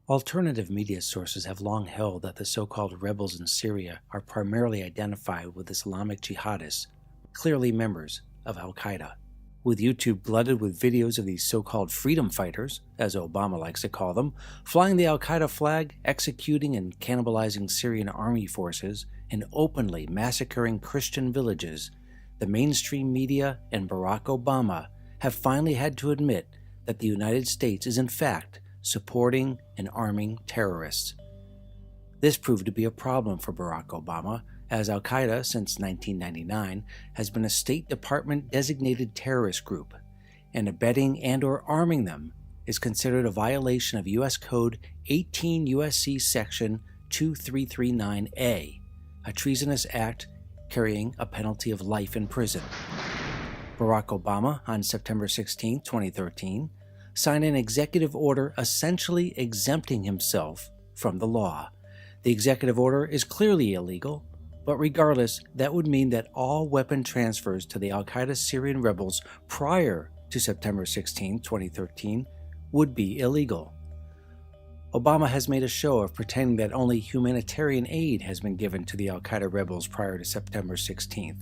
Alternative media sources have long held that the so-called rebels in Syria are primarily identified with Islamic jihadists, clearly members of al-Qaeda. With YouTube glutted with videos of these so-called freedom fighters, as Obama likes to call them, flying the al-Qaeda flag, executing and cannibalizing Syrian army forces, and openly massacring Christian villages, the mainstream media and Barack Obama have finally had to admit that the United States is in fact supporting and arming terrorists. This proved to be a problem for Barack Obama, as al-Qaeda since 1999 has been a State Department designated terrorist group, and abetting and or arming them is considered a violation of U.S. Code 18 U.S.C. Section 2339A, a treasonous act carrying a penalty of life in prison. Barack Obama, on September 16, 2013, signed an executive order essentially exempting himself from the law. The executive order is clearly illegal, but regardless, that would mean that all weapon transfers to the al-Qaeda Syrian rebels prior to September 16, 2013 would be illegal. Obama has made a show of pretending that only humanitarian aid has been given to the al-Qaeda rebels prior to September 16th,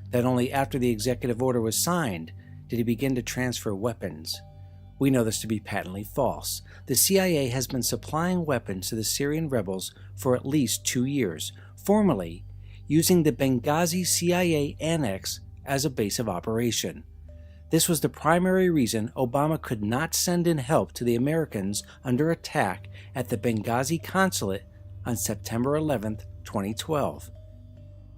that only after the executive order was signed did he begin to transfer weapons. We know this to be patently false. The CIA has been supplying weapons to the Syrian rebels for at least 2 years, formally using the Benghazi CIA annex as a base of operation. This was the primary reason Obama could not send in help to the Americans under attack at the Benghazi consulate on September 11, 2012.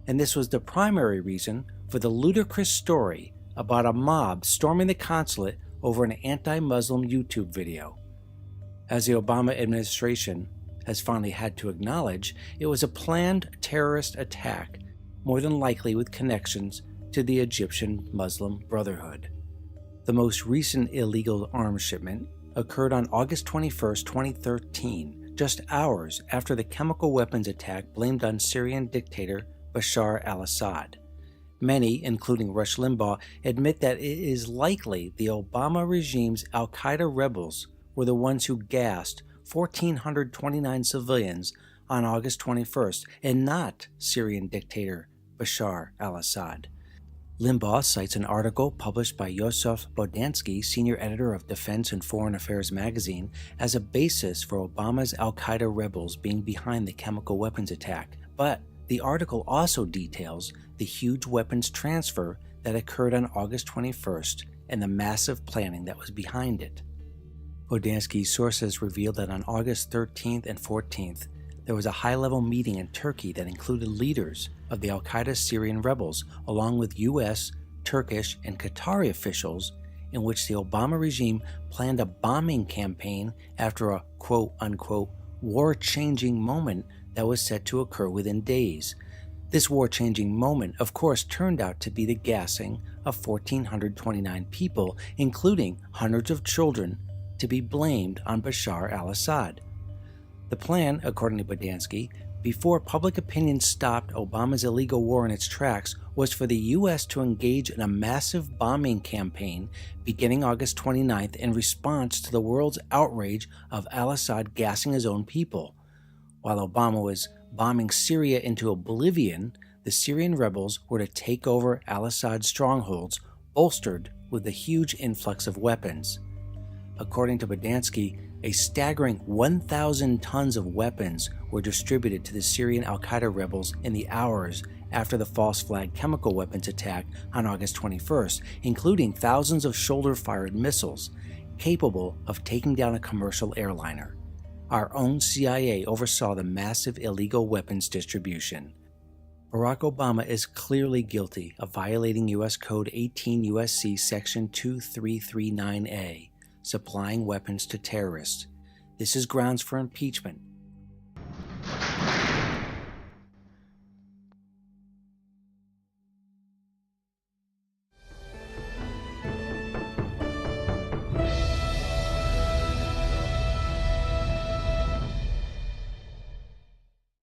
And this was the primary reason for the ludicrous story about a mob storming the consulate over an anti-Muslim YouTube video. As the Obama administration has finally had to acknowledge, it was a planned terrorist attack, more than likely with connections to the Egyptian Muslim Brotherhood. The most recent illegal arms shipment occurred on August 21, 2013, just hours after the chemical weapons attack blamed on Syrian dictator Bashar al-Assad. Many, including Rush Limbaugh, admit that it is likely the Obama regime's al-Qaeda rebels were the ones who gassed 1,429 civilians on August 21st, and not Syrian dictator Bashar al-Assad. Limbaugh cites an article published by Yosef Bodansky, senior editor of Defense and Foreign Affairs magazine, as a basis for Obama's al-Qaeda rebels being behind the chemical weapons attack. But the article also details the huge weapons transfer that occurred on August 21st and the massive planning that was behind it. Bodansky's sources revealed that on August 13th and 14th, there was a high-level meeting in Turkey that included leaders of the al-Qaeda Syrian rebels, along with U.S., Turkish, and Qatari officials, in which the Obama regime planned a bombing campaign after a quote-unquote war-changing moment that was set to occur within days. This war-changing moment, of course, turned out to be the gassing of 1,429 people, including hundreds of children, to be blamed on Bashar al-Assad. The plan, according to Bodansky, before public opinion stopped Obama's illegal war in its tracks, was for the U.S. to engage in a massive bombing campaign beginning August 29th in response to the world's outrage of al-Assad gassing his own people. While Obama was bombing Syria into oblivion, the Syrian rebels were to take over al-Assad's strongholds, bolstered with the huge influx of weapons. According to Bodansky, a staggering 1,000 tons of weapons were distributed to the Syrian al-Qaeda rebels in the hours after the false flag chemical weapons attack on August 21st, including thousands of shoulder-fired missiles capable of taking down a commercial airliner. Our own CIA oversaw the massive illegal weapons distribution. Barack Obama is clearly guilty of violating U.S. Code 18 U.S.C. Section 2339A, supplying weapons to terrorists. This is grounds for impeachment,